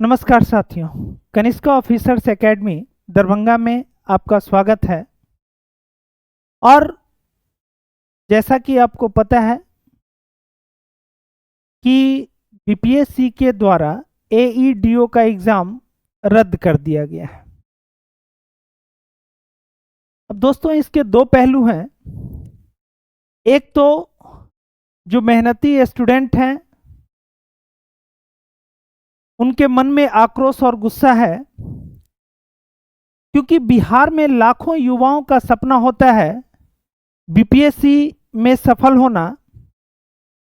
नमस्कार साथियों, Kanishka officers academy Darbhanga में आपका स्वागत है। और जैसा कि आपको पता है कि बीपीएससी के द्वारा एईडीओ का एग्ज़ाम रद्द कर दिया गया है। अब दोस्तों, इसके दो पहलू हैं। एक तो जो मेहनती स्टूडेंट हैं उनके मन में आक्रोश और गुस्सा है, क्योंकि बिहार में लाखों युवाओं का सपना होता है बीपीएससी में सफल होना,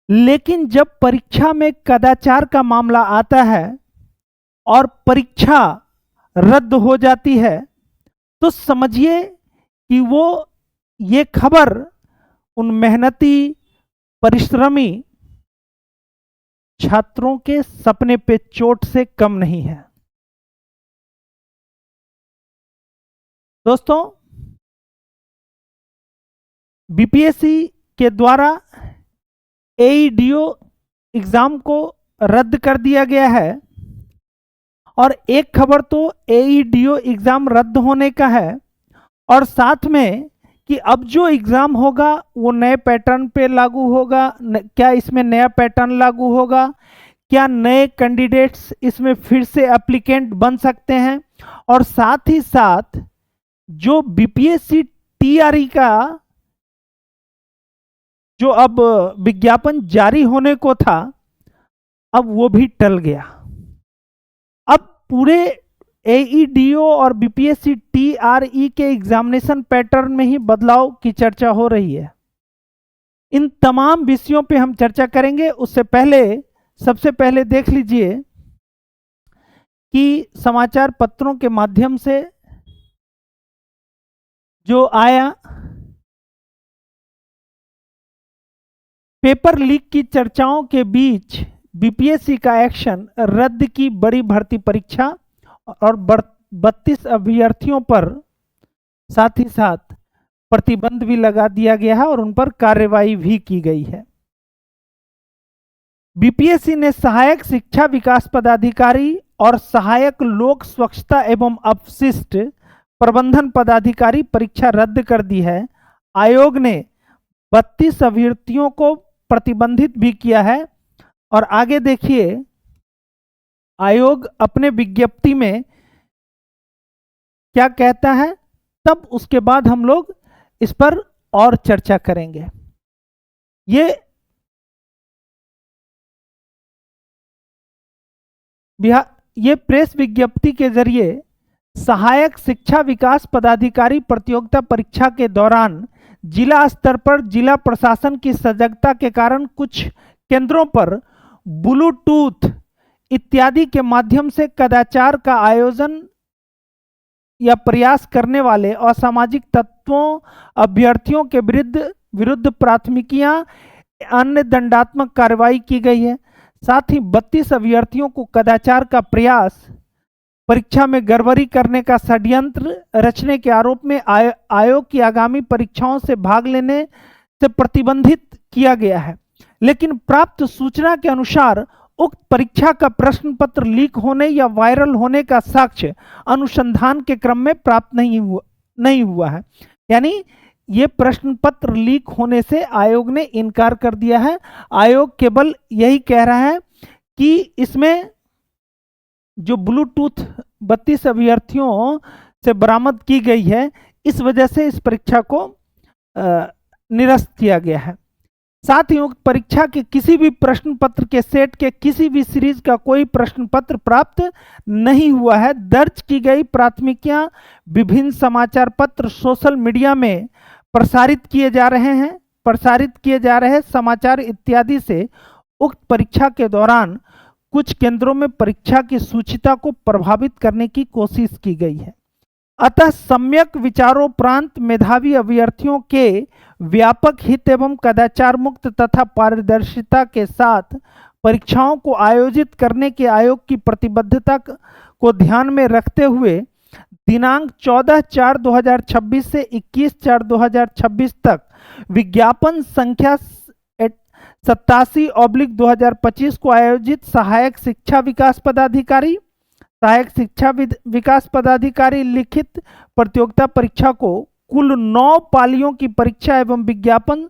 लेकिन जब परीक्षा में कदाचार का मामला आता है और परीक्षा रद्द हो जाती है तो समझिए कि वो ये खबर उन मेहनती परिश्रमी छात्रों के सपने पे चोट से कम नहीं है। दोस्तों, बीपीएससी के द्वारा एईडीओ एग्जाम को रद्द कर दिया गया है। और एक खबर तो एईडीओ एग्जाम रद्द होने का है, और साथ में कि अब जो एग्जाम होगा वो नए पैटर्न पे लागू होगा। क्या इसमें नया पैटर्न लागू होगा? क्या नए कैंडिडेट्स इसमें फिर से एप्लीकेंट बन सकते हैं? और साथ ही साथ जो बीपीएससी टीआरई का जो अब विज्ञापन जारी होने को था, अब वो भी टल गया। अब पूरे एईडीओ और बीपीएससी टीआरई के एग्जामिनेशन पैटर्न में ही बदलाव की चर्चा हो रही है। इन तमाम विषयों पे हम चर्चा करेंगे। उससे पहले सबसे पहले देख लीजिए कि समाचार पत्रों के माध्यम से जो आया, पेपर लीक की चर्चाओं के बीच बीपीएससी का एक्शन, रद्द की बड़ी भर्ती परीक्षा और 32 अभ्यर्थियों पर साथ ही साथ प्रतिबंध भी लगा दिया गया है और उन पर कार्रवाई भी की गई है। बीपीएससी ने सहायक शिक्षा विकास पदाधिकारी और सहायक लोक स्वच्छता एवं अपशिष्ट प्रबंधन पदाधिकारी परीक्षा रद्द कर दी है। आयोग ने 32 अभ्यर्थियों को प्रतिबंधित भी किया है। और आगे देखिए, आयोग अपने विज्ञप्ति में क्या कहता है, तब उसके बाद हम लोग इस पर और चर्चा करेंगे। ये प्रेस विज्ञप्ति के जरिए सहायक शिक्षा विकास पदाधिकारी प्रतियोगिता परीक्षा के दौरान जिला स्तर पर जिला प्रशासन की सजगता के कारण कुछ केंद्रों पर ब्लूटूथ इत्यादि के माध्यम से कदाचार का आयोजन या प्रयास करने वाले असामाजिक तत्वों, अभ्यर्थियों के विरुद्ध प्राथमिकियां, अन्य दंडात्मक कार्रवाई की गई है। साथ ही 32 अभ्यर्थियों को कदाचार का प्रयास, परीक्षा में गड़बड़ी करने का षड्यंत्र रचने के आरोप में आयोग की आगामी परीक्षाओं से भाग लेने से प्रतिबंधित किया गया है। लेकिन प्राप्त सूचना के अनुसार उक्त परीक्षा का प्रश्न पत्र लीक होने या वायरल होने का साक्ष्य अनुसंधान के क्रम में प्राप्त नहीं हुआ है। यानी ये प्रश्न पत्र लीक होने से आयोग ने इनकार कर दिया है। आयोग केवल यही कह रहा है कि इसमें जो ब्लूटूथ 32 अभ्यर्थियों से बरामद की गई है, इस वजह से इस परीक्षा को निरस्त किया गया है। साथ ही उक्त परीक्षा के किसी भी प्रश्न पत्र के सेट के किसी भी सीरीज का कोई प्रश्न पत्र प्राप्त नहीं हुआ है। दर्ज की गई प्राथमिकियां विभिन्न समाचार पत्र, सोशल मीडिया में प्रसारित किए जा रहे समाचार इत्यादि से उक्त परीक्षा के दौरान कुछ केंद्रों में परीक्षा की सूचिता को प्रभावित करने की कोशिश की गई है। अतः सम्यक विचारोपरांत मेधावी अभ्यर्थियों के व्यापक हित एवं कदाचार मुक्त तथा पारदर्शिता के साथ परीक्षाओं को आयोजित करने के आयोग की प्रतिबद्धता को ध्यान में रखते हुए दिनांक 14/4/2026 से 21/4/2026 तक विज्ञापन संख्या 87/2025 को आयोजित सहायक शिक्षा विकास पदाधिकारी सहायक शिक्षा विकास पदाधिकारी लिखित प्रतियोगिता परीक्षा को कुल 9 पालियों की परीक्षा एवं विज्ञापन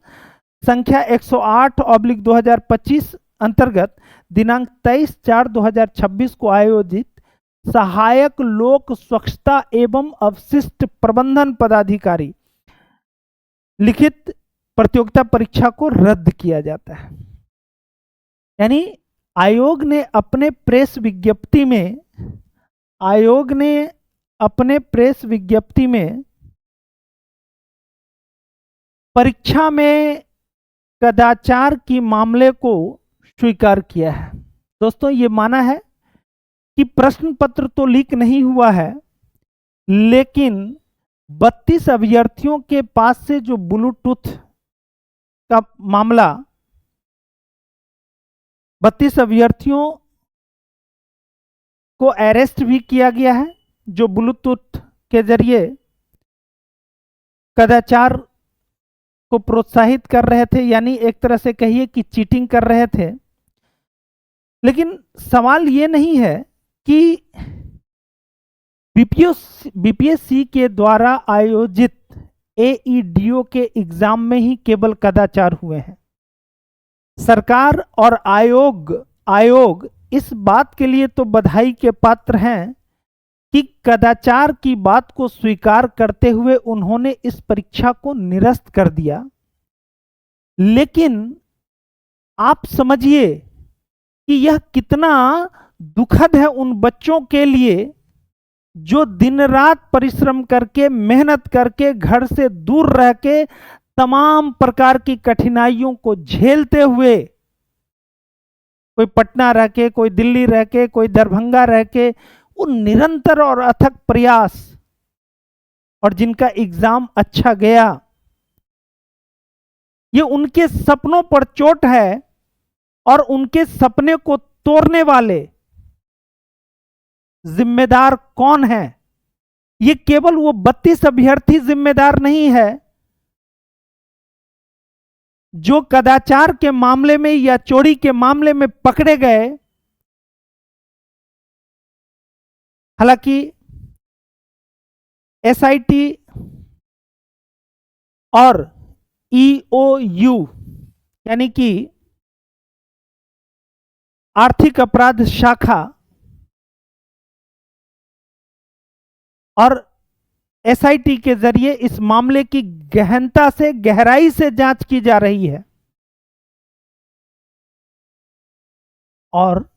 संख्या 108/2025 अंतर्गत दिनांक 23/4/2026 को आयोजित सहायक लोक स्वच्छता एवं अवशिष्ट प्रबंधन पदाधिकारी लिखित प्रतियोगिता परीक्षा को रद्द किया जाता है। यानी आयोग ने अपने प्रेस विज्ञप्ति में परीक्षा में कदाचार की मामले को स्वीकार किया है। दोस्तों, ये माना है कि प्रश्न पत्र तो लीक नहीं हुआ है, लेकिन 32 अभ्यर्थियों के पास से जो ब्लूटूथ का मामला, 32 अभ्यर्थियों को अरेस्ट भी किया गया है जो ब्लूटूथ के जरिए कदाचार को प्रोत्साहित कर रहे थे, यानी एक तरह से कहिए कि चीटिंग कर रहे थे। लेकिन सवाल ये नहीं है कि बीपीएससी के द्वारा आयोजित एईडीओ के एग्जाम में ही केवल कदाचार हुए हैं। सरकार और आयोग इस बात के लिए तो बधाई के पात्र हैं कि कदाचार की बात को स्वीकार करते हुए उन्होंने इस परीक्षा को निरस्त कर दिया। लेकिन आप समझिए कि यह कितना दुखद है उन बच्चों के लिए जो दिन रात परिश्रम करके, मेहनत करके, घर से दूर रह के तमाम प्रकार की कठिनाइयों को झेलते हुए, कोई पटना रह के, कोई दिल्ली रह के, कोई दरभंगा रह के, वो निरंतर और अथक प्रयास, और जिनका एग्जाम अच्छा गया, ये उनके सपनों पर चोट है। और उनके सपने को तोड़ने वाले जिम्मेदार कौन है? ये केवल वो 32 अभ्यर्थी जिम्मेदार नहीं है जो कदाचार के मामले में या चोरी के मामले में पकड़े गए। हालांकि एसआईटी और ईओयू यानी कि आर्थिक अपराध शाखा और एसआईटी के जरिए इस मामले की गहनता से, गहराई से जांच की जा रही है। और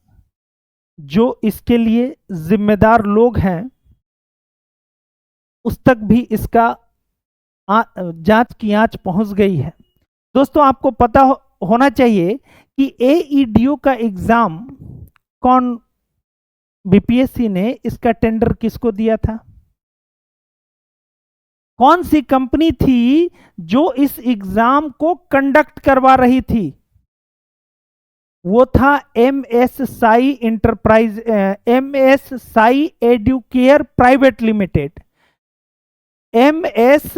जो इसके लिए जिम्मेदार लोग हैं उस तक भी इसका जांच की आंच पहुंच गई है। दोस्तों, आपको पता होना चाहिए कि एईडीओ का एग्जाम बीपीएससी ने इसका टेंडर किसको दिया था? कौन सी कंपनी थी जो इस एग्जाम को कंडक्ट करवा रही थी? वो था MS Sai Educare private limited. MS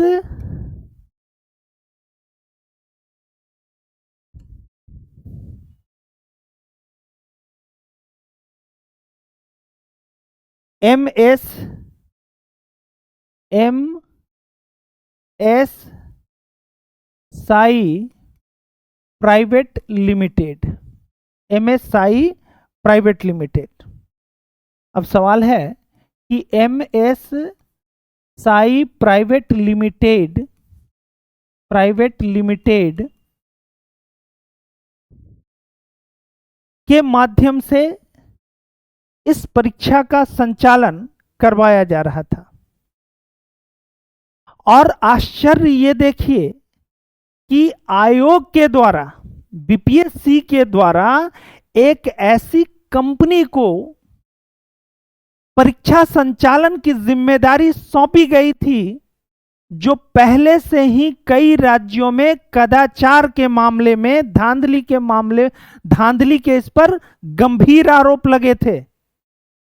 Sai private limited, MS Sai private limited. अब सवाल है कि एमएस साई प्राइवेट लिमिटेड के माध्यम से इस परीक्षा का संचालन करवाया जा रहा था। और आश्चर्य ये देखिए कि आयोग के द्वारा, बीपीएससी के द्वारा एक ऐसी कंपनी को परीक्षा संचालन की जिम्मेदारी सौंपी गई थी जो पहले से ही कई राज्यों में कदाचार के मामले में, धांधली के इस पर गंभीर आरोप लगे थे।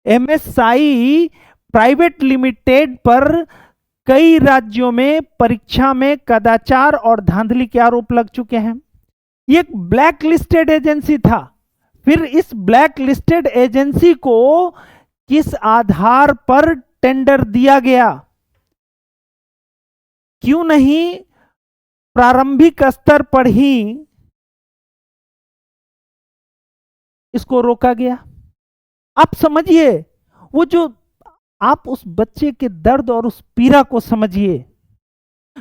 एमएसआई प्राइवेट लिमिटेड पर कई राज्यों में परीक्षा में कदाचार और धांधली के आरोप लग चुके हैं। ये एक ब्लैक लिस्टेड एजेंसी था। फिर इस ब्लैक लिस्टेड एजेंसी को किस आधार पर टेंडर दिया गया? क्यों नहीं प्रारंभिक स्तर पर ही इसको रोका गया? आप समझिए, वो जो आप उस बच्चे के दर्द और उस पीड़ा को समझिए,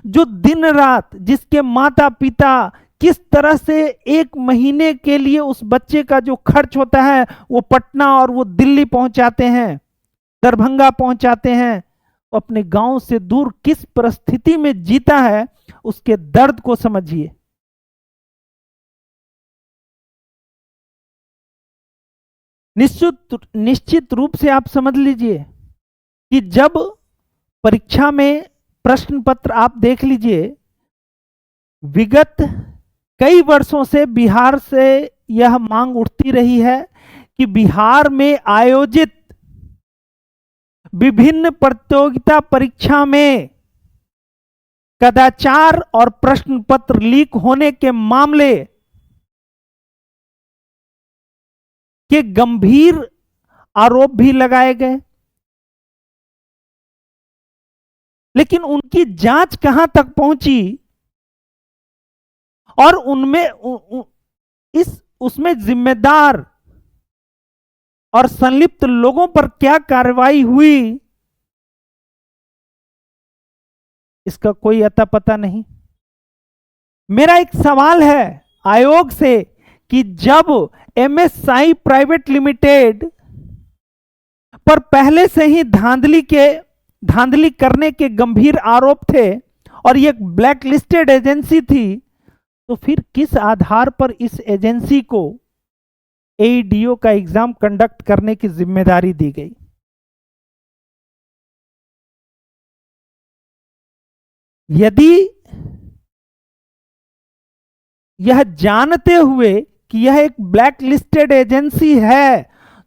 जो दिन रात जिसके माता पिता किस तरह से एक महीने के लिए उस बच्चे का जो खर्च होता है वो पटना और वो दिल्ली पहुंचाते हैं, दरभंगा पहुंचाते हैं, वो अपने गांव से दूर किस परिस्थिति में जीता है, उसके दर्द को समझिए। निश्चित रूप से आप समझ लीजिए कि जब परीक्षा में प्रश्न पत्र आप देख लीजिए, विगत कई वर्षों से बिहार से यह मांग उठती रही है कि बिहार में आयोजित विभिन्न प्रतियोगिता परीक्षा में कदाचार और प्रश्न पत्र लीक होने के मामले के गंभीर आरोप भी लगाए गए, लेकिन उनकी जांच कहां तक पहुंची और उनमें उसमें जिम्मेदार और संलिप्त लोगों पर क्या कार्रवाई हुई, इसका कोई अता पता नहीं। मेरा एक सवाल है आयोग से कि जब एमएसआई प्राइवेट लिमिटेड पर पहले से ही धांधली करने के गंभीर आरोप थे और ये ब्लैक लिस्टेड एजेंसी थी, तो फिर किस आधार पर इस एजेंसी को एईडीओ का एग्जाम कंडक्ट करने की जिम्मेदारी दी गई? यदि यह जानते हुए कि यह एक ब्लैक लिस्टेड एजेंसी है,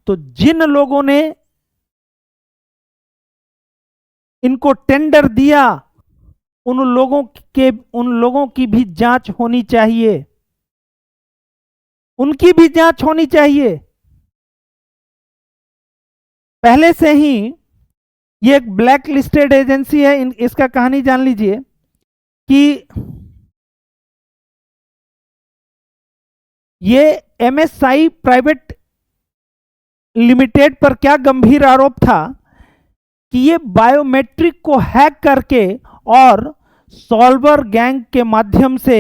तो जिन लोगों ने इनको टेंडर दिया उन लोगों की भी जांच होनी चाहिए, उनकी भी जांच होनी चाहिए। पहले से ही ये एक ब्लैक लिस्टेड एजेंसी है। इसका कहानी जान लीजिए कि ये एमएसआई प्राइवेट लिमिटेड पर क्या गंभीर आरोप था कि ये बायोमेट्रिक को हैक करके और सॉल्वर गैंग के माध्यम से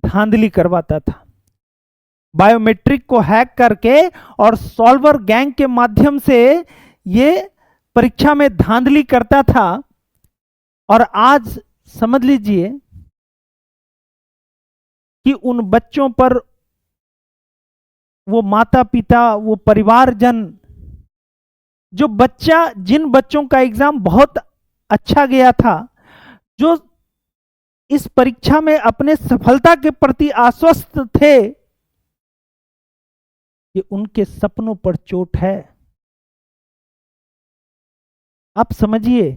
धांधली करवाता था। बायोमेट्रिक को हैक करके और सॉल्वर गैंग के माध्यम से ये परीक्षा में धांधली करता था। और आज समझ लीजिए कि उन बच्चों पर वो माता पिता, वो परिवारजन, जिन बच्चों का एग्जाम बहुत अच्छा गया था, जो इस परीक्षा में अपने सफलता के प्रति आश्वस्त थे, ये उनके सपनों पर चोट है। आप समझिए,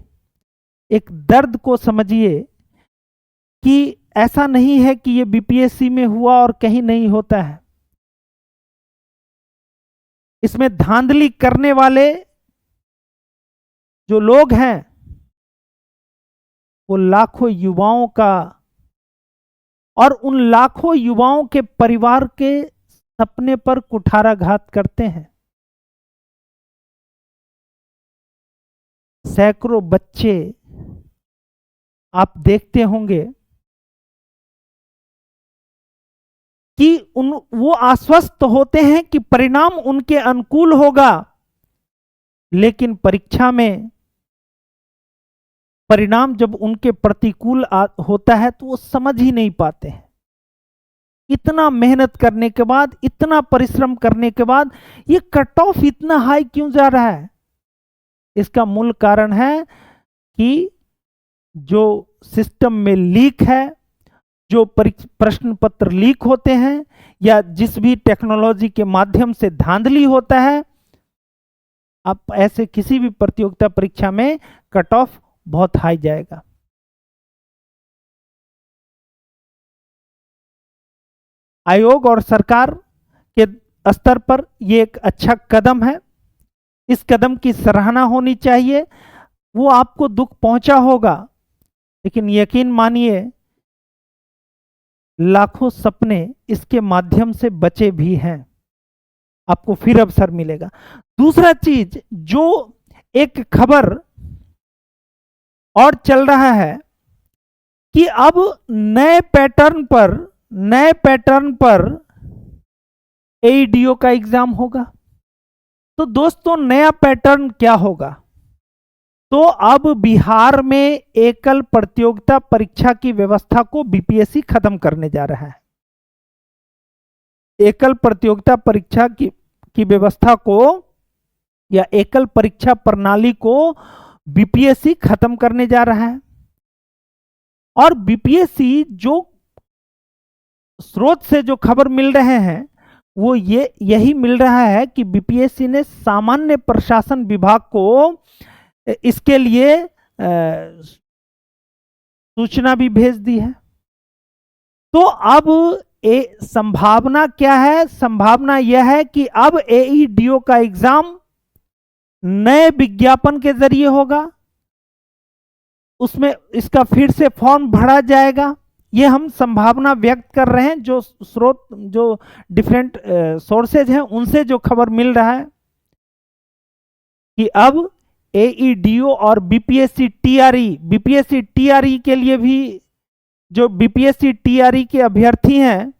एक दर्द को समझिए कि ऐसा नहीं है कि ये बीपीएससी में हुआ और कहीं नहीं होता है। इसमें धांधली करने वाले जो लोग हैं वो लाखों युवाओं का और उन लाखों युवाओं के परिवार के सपने पर कुठाराघात करते हैं। सैकड़ों बच्चे आप देखते होंगे कि वो आश्वस्त होते हैं कि परिणाम उनके अनुकूल होगा, लेकिन परीक्षा में परिणाम जब उनके प्रतिकूल होता है तो वो समझ ही नहीं पाते हैं। इतना मेहनत करने के बाद, इतना परिश्रम करने के बाद ये कट ऑफ इतना हाई क्यों जा रहा है? इसका मूल कारण है कि जो सिस्टम में लीक है, जो प्रश्न पत्र लीक होते हैं या जिस भी टेक्नोलॉजी के माध्यम से धांधली होता है, आप ऐसे किसी भी प्रतियोगिता परीक्षा में कट ऑफ बहुत हाई जाएगा। आयोग और सरकार के स्तर पर यह एक अच्छा कदम है। इस कदम की सराहना होनी चाहिए। वो आपको दुख पहुंचा होगा, लेकिन यकीन मानिए लाखों सपने इसके माध्यम से बचे भी हैं। आपको फिर अवसर मिलेगा। दूसरा चीज, जो एक खबर और चल रहा है कि अब नए पैटर्न पर एईडीओ का एग्जाम होगा। तो दोस्तों, नया पैटर्न क्या होगा? तो अब बिहार में एकल प्रतियोगिता परीक्षा की व्यवस्था को बीपीएससी खत्म करने जा रहा है। एकल प्रतियोगिता परीक्षा की व्यवस्था को या एकल परीक्षा प्रणाली को बीपीएससी खत्म करने जा रहा है। और बीपीएससी जो स्रोत से जो खबर मिल रहे हैं वो यही मिल रहा है कि बीपीएससी ने सामान्य प्रशासन विभाग को इसके लिए सूचना भी भेज दी है। तो अब संभावना क्या है? संभावना यह है कि अब एईडीओ का एग्जाम नए विज्ञापन के जरिए होगा, उसमें इसका फिर से फॉर्म भरा जाएगा। ये हम संभावना व्यक्त कर रहे हैं, जो स्रोत, जो डिफरेंट सोर्सेज हैं उनसे जो खबर मिल रहा है कि अब एईडीओ और बीपीएससी टीआरई के लिए भी, जो बीपीएससी टीआरई के अभ्यर्थी हैं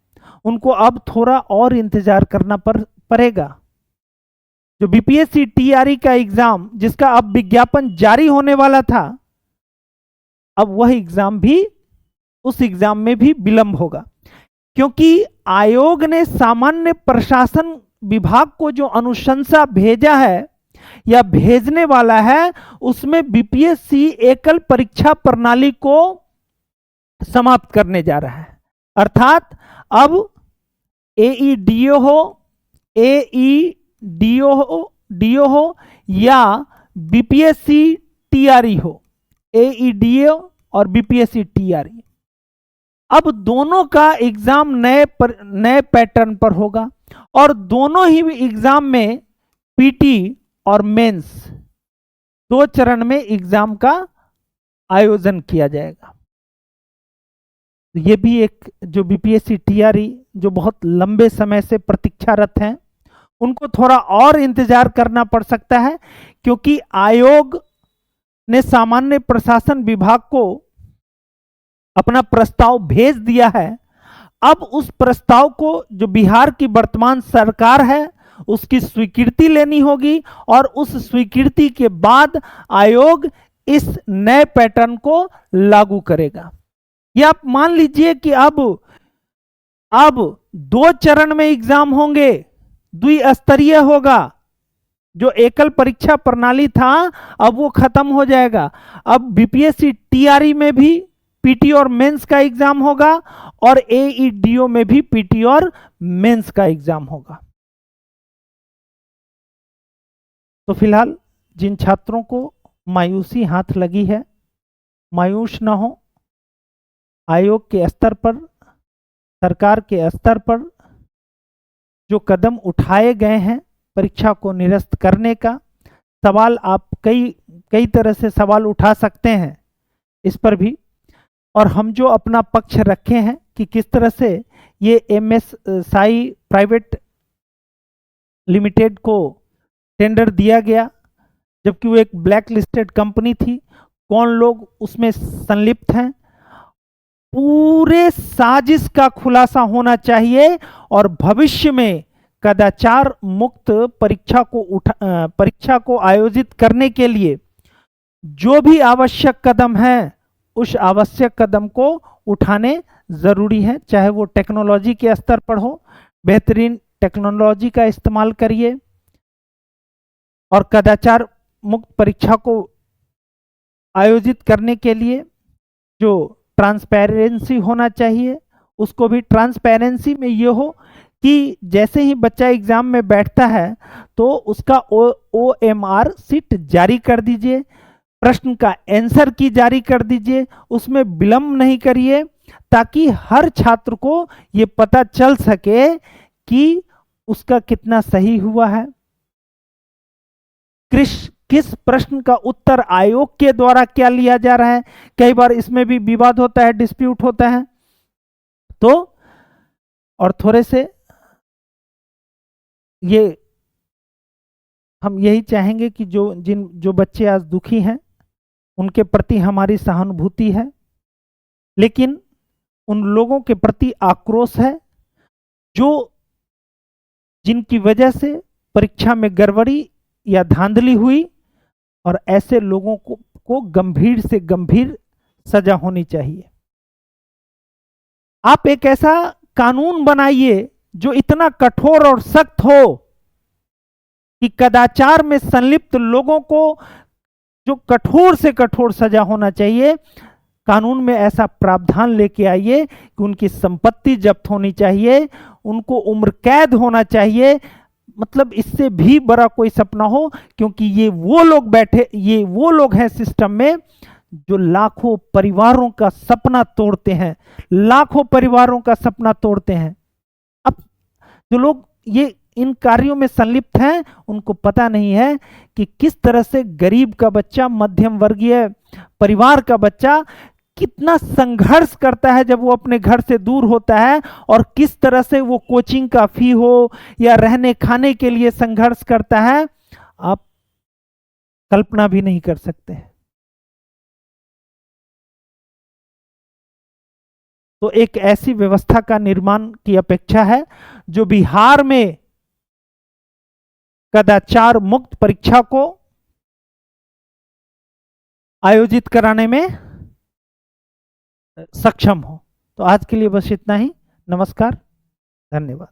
उनको अब थोड़ा और इंतजार करना पड़ेगा। जो बीपीएससी टीआरई का एग्जाम जिसका अब विज्ञापन जारी होने वाला था, अब वह एग्जाम भी, उस एग्जाम में भी विलंब होगा, क्योंकि आयोग ने सामान्य प्रशासन विभाग को जो अनुशंसा भेजा है या भेजने वाला है, उसमें बीपीएससी एकल परीक्षा प्रणाली को समाप्त करने जा रहा है। अर्थात अब एईडीओ हो या बीपीएससी टीआरई हो, एईडीओ और बीपीएससी टीआरई, अब दोनों का एग्जाम नए पैटर्न पर होगा और दोनों ही एग्जाम में पीटी और मेंस 2 चरण में एग्जाम का आयोजन किया जाएगा। ये भी एक, जो बीपीएससी टीआरई जो बहुत लंबे समय से प्रतीक्षारत हैं, उनको थोड़ा और इंतजार करना पड़ सकता है, क्योंकि आयोग ने सामान्य प्रशासन विभाग को अपना प्रस्ताव भेज दिया है। अब उस प्रस्ताव को जो बिहार की वर्तमान सरकार है उसकी स्वीकृति लेनी होगी और उस स्वीकृति के बाद आयोग इस नए पैटर्न को लागू करेगा। या आप मान लीजिए कि अब 2 चरण में एग्जाम होंगे, द्विस्तरीय होगा। जो एकल परीक्षा प्रणाली था अब वो खत्म हो जाएगा। अब बीपीएससी टीआरई में भी पीटी और मेंस का एग्जाम होगा और एईडीओ में भी पीटी और मेंस का एग्जाम होगा। तो फिलहाल जिन छात्रों को मायूसी हाथ लगी है, मायूस ना हो। आयोग के स्तर पर, सरकार के स्तर पर जो कदम उठाए गए हैं परीक्षा को निरस्त करने का, सवाल आप कई तरह से सवाल उठा सकते हैं इस पर भी, और हम जो अपना पक्ष रखे हैं कि किस तरह से ये एमएस साई प्राइवेट लिमिटेड को टेंडर दिया गया, जबकि वो एक ब्लैक लिस्टेड कंपनी थी, कौन लोग उसमें संलिप्त हैं, पूरे साजिश का खुलासा होना चाहिए और भविष्य में कदाचार मुक्त परीक्षा को आयोजित करने के लिए जो भी आवश्यक कदम हैं उस आवश्यक कदम को उठाने जरूरी है, चाहे वो टेक्नोलॉजी के स्तर पर हो। बेहतरीन टेक्नोलॉजी का इस्तेमाल करिए और कदाचार मुक्त परीक्षा को आयोजित करने के लिए जो ट्रांसपेरेंसी होना चाहिए, उसको भी ट्रांसपेरेंसी में ये हो कि जैसे ही बच्चा एग्जाम में बैठता है तो उसका OMR सीट जारी कर दीजिए, प्रश्न का आंसर की जारी कर दीजिए, उसमें विलंब नहीं करिए, ताकि हर छात्र को ये पता चल सके कि उसका कितना सही हुआ है। किस प्रश्न का उत्तर आयोग के द्वारा क्या लिया जा रहा है। कई बार इसमें भी विवाद होता है, डिस्प्यूट होता है। तो और थोड़े से ये हम यही चाहेंगे कि जो बच्चे आज दुखी हैं उनके प्रति हमारी सहानुभूति है, लेकिन उन लोगों के प्रति आक्रोश है जिनकी वजह से परीक्षा में गड़बड़ी या धांधली हुई, और ऐसे लोगों को गंभीर से गंभीर सजा होनी चाहिए। आप एक ऐसा कानून बनाइए जो इतना कठोर और सख्त हो कि कदाचार में संलिप्त लोगों को जो कठोर से कठोर सजा होना चाहिए, कानून में ऐसा प्रावधान लेके आइए कि उनकी संपत्ति जब्त होनी चाहिए, उनको उम्र कैद होना चाहिए। मतलब इससे भी बड़ा कोई सपना हो, क्योंकि ये वो लोग हैं सिस्टम में जो लाखों परिवारों का सपना तोड़ते हैं, लाखों परिवारों का सपना तोड़ते हैं। अब जो लोग ये इन कार्यों में संलिप्त हैं उनको पता नहीं है कि किस तरह से गरीब का बच्चा, मध्यम वर्गीय परिवार का बच्चा कितना संघर्ष करता है जब वो अपने घर से दूर होता है, और किस तरह से वो कोचिंग का फी हो या रहने खाने के लिए संघर्ष करता है, आप कल्पना भी नहीं कर सकते। तो एक ऐसी व्यवस्था का निर्माण की अपेक्षा है जो बिहार में कदाचार मुक्त परीक्षा को आयोजित कराने में सक्षम हो। तो आज के लिए बस इतना ही। नमस्कार, धन्यवाद।